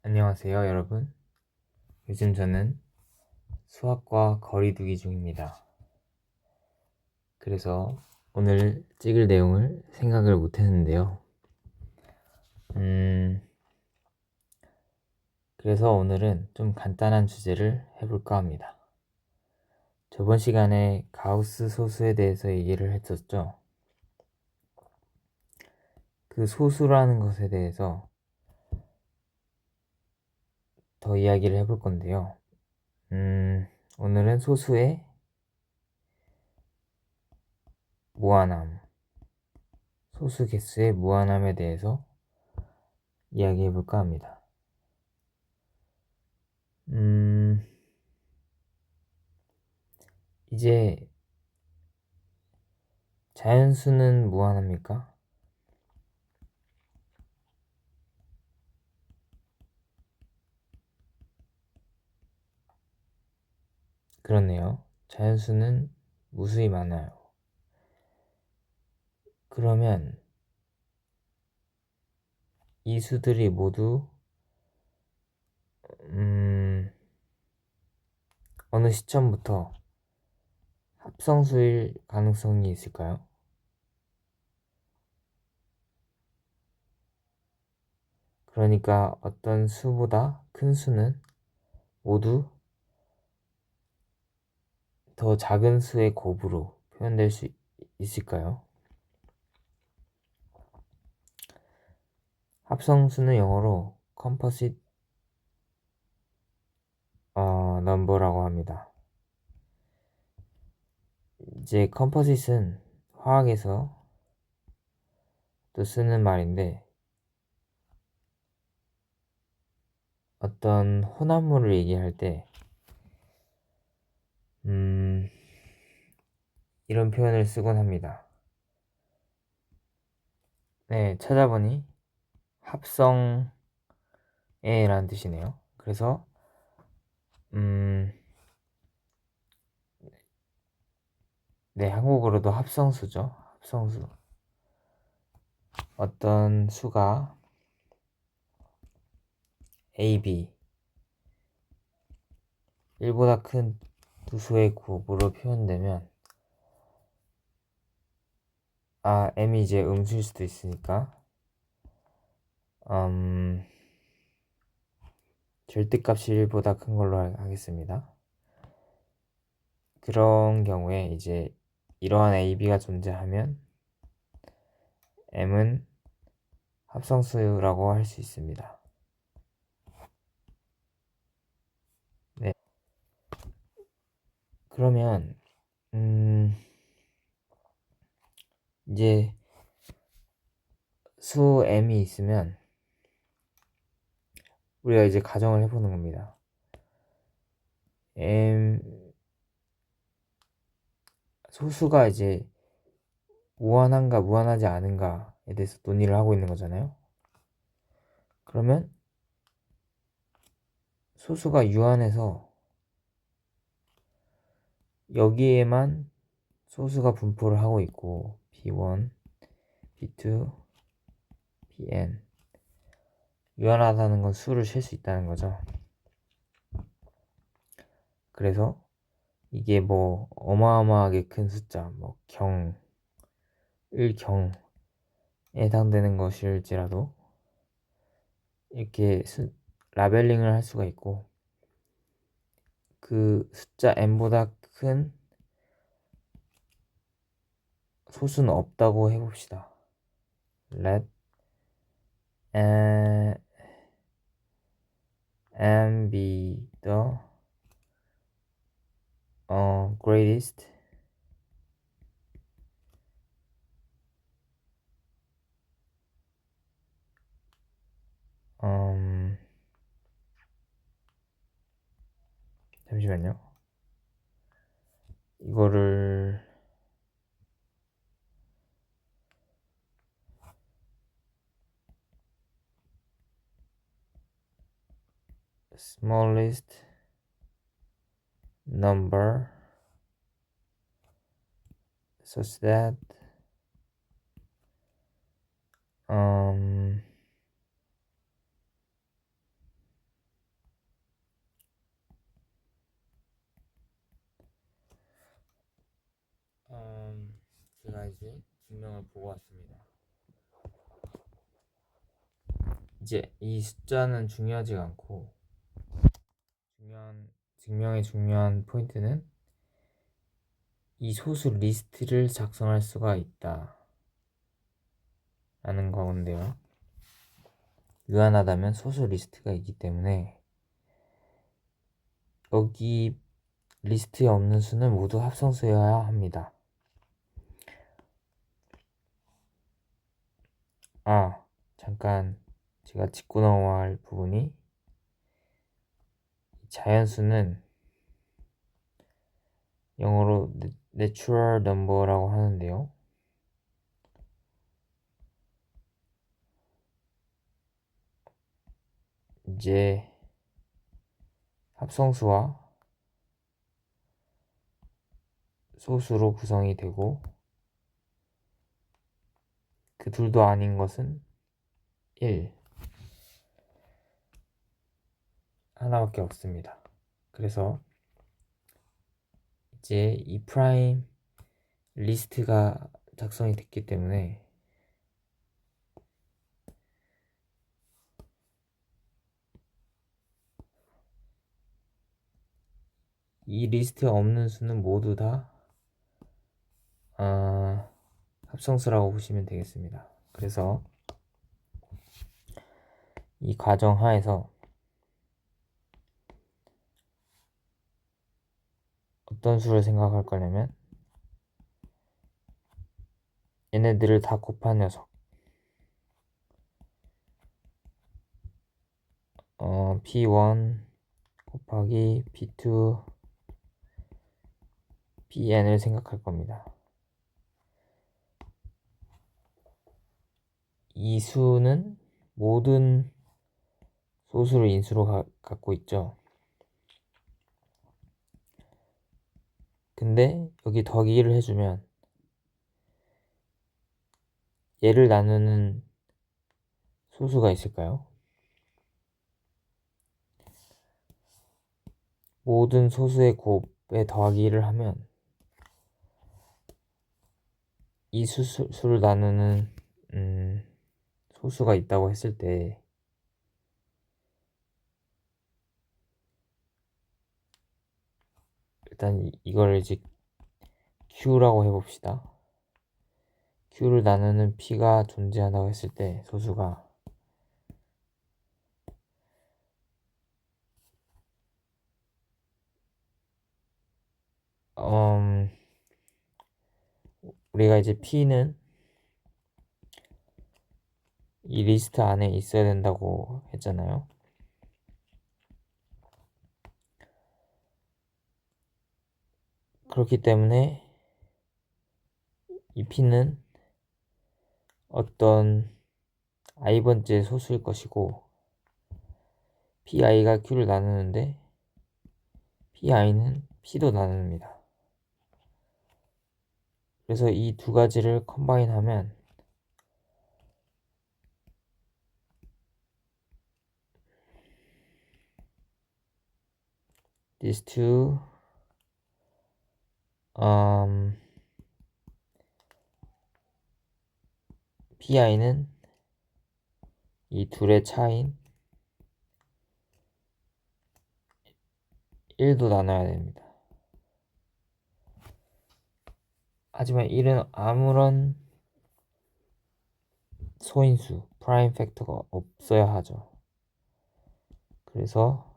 안녕하세요, 여러분. 요즘 저는 수학과 거리두기 중입니다. 그래서 오늘 찍을 내용을 생각을 못 했는데요. 그래서 오늘은 좀 간단한 주제를 해볼까 합니다. 저번 시간에 가우스 소수에 대해서 얘기를 했었죠. 그 소수라는 것에 대해서 더 이야기를 해볼 건데요. 오늘은 소수의 무한함, 소수 개수의 무한함에 대해서 이야기해볼까 합니다. 이제 자연수는 무한합니까? 그렇네요. 자연수는 무수히 많아요. 그러면 이 수들이 모두 어느 시점부터 합성수일 가능성이 있을까요? 그러니까 어떤 수보다 큰 수는 모두 더 작은 수의 곱으로 표현될 수 있을까요? 합성수는 영어로 composite number라고 합니다. 이제 composite은 화학에서 또 쓰는 말인데 어떤 혼합물을 얘기할 때 이런 표현을 쓰곤 합니다. 네, 찾아보니 합성에라는 뜻이네요. 그래서 네, 한국어로도 합성수죠. 합성수. 어떤 수가 A, B 1보다 큰 두 수의 곱으로 표현되면 M이 이제 음수일 수도 있으니까 절대값이 1보다 큰 걸로 하겠습니다. 그런 경우에 이제 이러한 A, B가 존재하면 M은 합성수라고 할 수 있습니다. 네. 그러면 이제 수 m이 있으면 우리가 이제 가정을 해보는 겁니다. 소수가 이제 무한한가 무한하지 않은가에 대해서 논의를 하고 있는 거잖아요. 그러면 소수가 유한해서 여기에만 소수가 분포를 하고 있고 B1, B2, Bn 유한하다는 건 수를 셀 수 있다는 거죠. 그래서 이게 뭐 어마어마하게 큰 숫자, 뭐 1경에 해당되는 것일지라도 이렇게 라벨링을 할 수가 있고 그 숫자 n보다 큰 소수는 없다고 해봅시다. Let n be the greatest 잠시만요. 이거를 smallest number such that 가지 증명을 보고 왔습니다. 이제 이 숫자는 중요하지가 않고 증명의 중요한 포인트는 이 소수 리스트를 작성할 수가 있다 라는 건데요. 유한하다면 소수 리스트가 있기 때문에 여기 리스트에 없는 수는 모두 합성수여야 합니다. 잠깐 제가 짚고 넘어갈 부분이 자연수는 영어로 natural number라고 하는데요. 이제 합성수와 소수로 구성이 되고 그 둘도 아닌 것은 1 하나밖에 없습니다. 그래서 이제 이 프라임 리스트가 작성이 됐기 때문에 이 리스트에 없는 수는 모두 다 합성수라고 보시면 되겠습니다. 그래서 이 과정 하에서 어떤 수를 생각할 거냐면 얘네들을 다 곱한 녀석 P1 곱하기 P2 Pn을 생각할 겁니다. 이 수는 모든 소수를 인수로 갖고 있죠. 근데 여기 더하기를 해주면 얘를 나누는 소수가 있을까요? 모든 소수의 곱에 더하기를 하면 이 수를 나누는 소수가 있다고 했을 때 일단 이걸 이제 Q라고 해봅시다. Q를 나누는 P가 존재한다고 했을 때 소수가 우리가 이제 P는 이 리스트 안에 있어야 된다고 했잖아요. 그렇기 때문에 이 P는 어떤 i번째 소수일 것이고 Pi가 Q를 나누는데 Pi는 P도 나눕니다. 그래서 이 두 가지를 컴바인 하면 these two Pi는 이 둘의 차인 1도 나눠야 됩니다. 하지만 1은 아무런 소인수, 프라임 팩터가 없어야 하죠. 그래서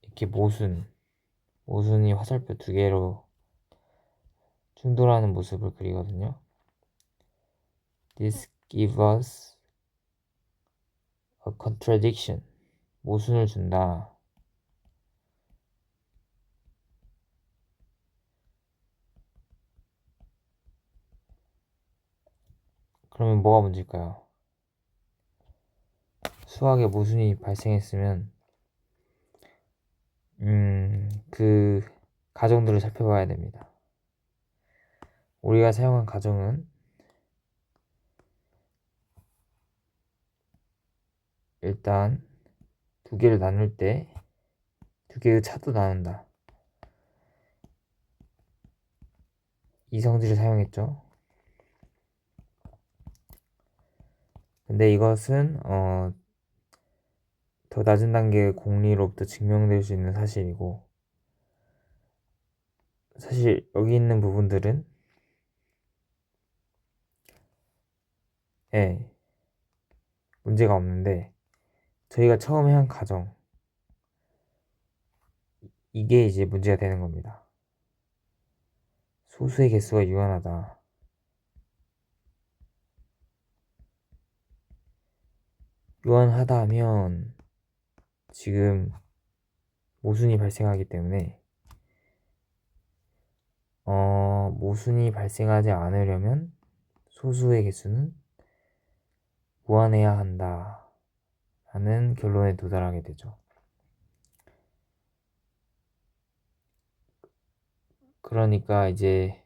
이렇게 모순이 화살표 두 개로 충돌하는 모습을 그리거든요. This gives us a contradiction. 모순을 준다. 그러면 뭐가 문제일까요? 수학에 모순이 발생했으면 그 가정들을 살펴봐야 됩니다. 우리가 사용한 가정은 일단 두 개를 나눌 때 두 개의 차도 나눈다. 이 성질을 사용했죠. 근데 이것은 더 낮은 단계의 공리로부터 증명될 수 있는 사실이고, 사실 여기 있는 부분들은 문제가 없는데, 저희가 처음에 한 가정, 이게 이제 문제가 되는 겁니다. 소수의 개수가 유한하다. 유한하다 하면 지금 모순이 발생하기 때문에 모순이 발생하지 않으려면 소수의 개수는 무한해야 한다 하는 결론에 도달하게 되죠. 그러니까 이제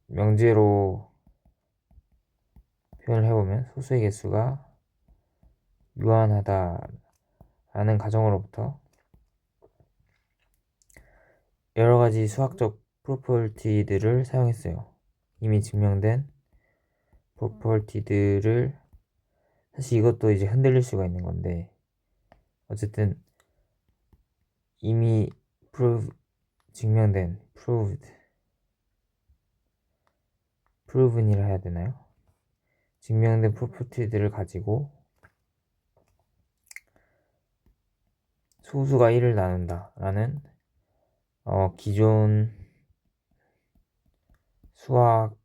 명제로 표현을 해보면 소수의 개수가 유한하다라는 가정으로부터 여러 가지 수학적 프로퍼티들을 사용했어요. 이미 증명된 프로퍼티들을, 사실 이것도 이제 흔들릴 수가 있는 건데, 어쨌든 이미 증명된 proven이라 해야 되나요? 증명된 프로퍼티들을 가지고 소수가 1을 나눈다 라는 기존 수학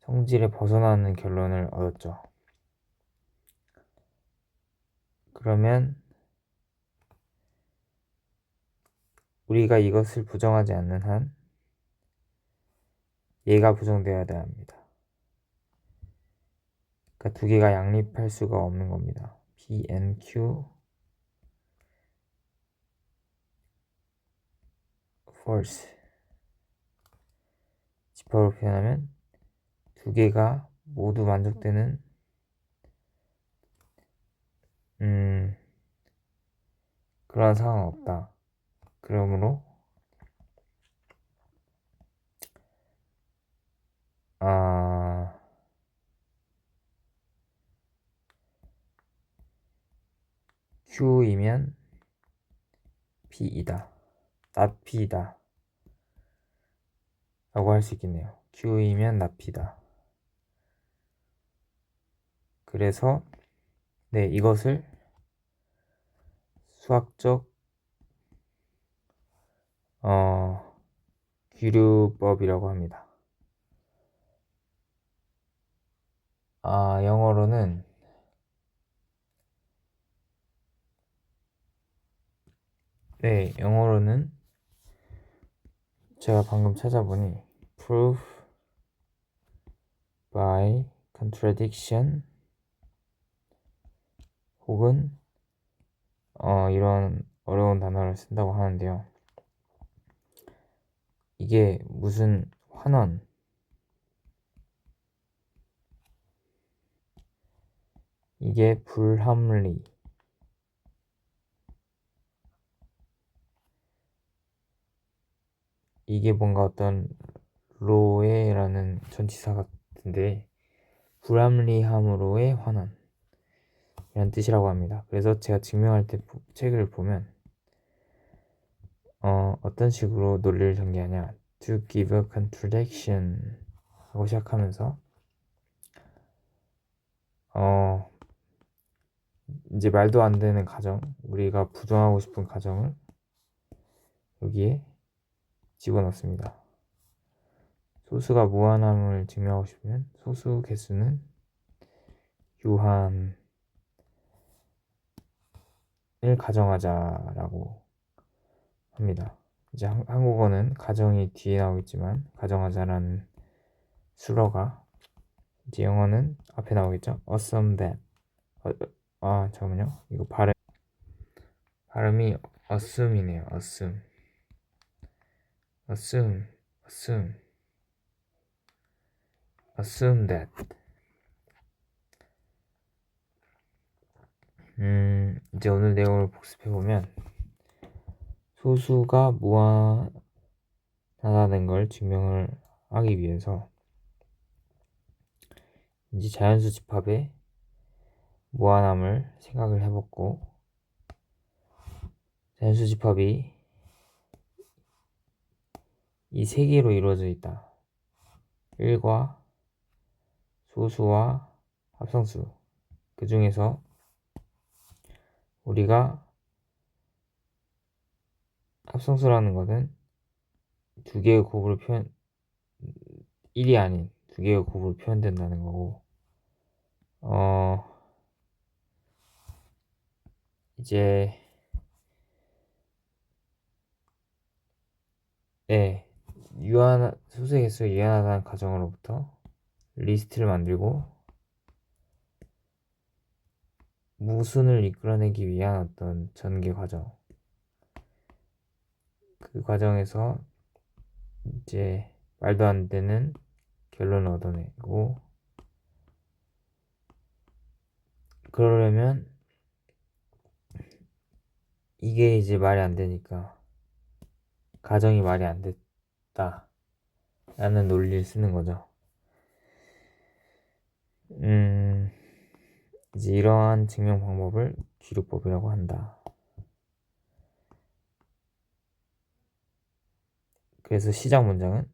성질에 벗어나는 결론을 얻었죠. 그러면 우리가 이것을 부정하지 않는 한 얘가 부정되어야 합니다. 그러니까 두 개가 양립할 수가 없는 겁니다. P, N, Q false. 집합으로 표현하면 두 개가 모두 만족되는 그런 상황은 없다. 그러므로 Q이면 P이다. not P이다. 라고 할 수 있겠네요. Q이면 not P다. 그래서 이것을 수학적 귀류법이라고 합니다. 영어로는 영어로는 제가 방금 찾아보니 proof by contradiction 혹은 이런 어려운 단어를 쓴다고 하는데요. 이게 무슨 환원, 이게 불합리, 이게 뭔가 어떤 로에라는 전치사 같은데 불합리함으로의 환원 이런 뜻이라고 합니다. 그래서 제가 증명할 때 책을 보면 어떤 식으로 논리를 전개하냐, to give a contradiction 하고 시작하면서 이제 말도 안 되는 가정, 우리가 부정하고 싶은 가정을 여기에 집어넣습니다. 소수가 무한함을 증명하고 싶으면 소수 개수는 유한을 가정하자라고 합니다. 이제 한국어는 가정이 뒤에 나오겠지만 가정하자라는 수러가, 이제 영어는 앞에 나오겠죠. assume that. 잠깐만요. 이거 발음이 assume이네요. assume that. 이제 오늘 내용을 복습해보면 소수가 무한하다는 걸 증명을 하기 위해서 이제 자연수 집합의 무한함을 생각을 해봤고, 자연수 집합이 이 세 개로 이루어져 있다. 1과 소수와 합성수. 그 중에서 우리가 합성수라는 것은 두 개의 곱으로 1이 아닌 두 개의 곱으로 표현된다는 거고, 이제 소수의 개수가 유한하다는 가정으로부터 리스트를 만들고 무순을 이끌어내기 위한 어떤 전개 과정, 그 과정에서 이제 말도 안 되는 결론을 얻어내고, 그러려면 이게 이제 말이 안 되니까 가정이 말이 안 됐다 라는 논리를 쓰는 거죠. 이제 이러한 증명 방법을 귀루법이라고 한다. 그래서 시작 문장은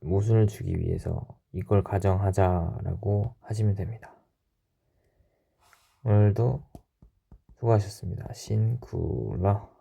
모순을 주기 위해서 이걸 가정하자라고 하시면 됩니다. 오늘도 수고하셨습니다. 신쿠러.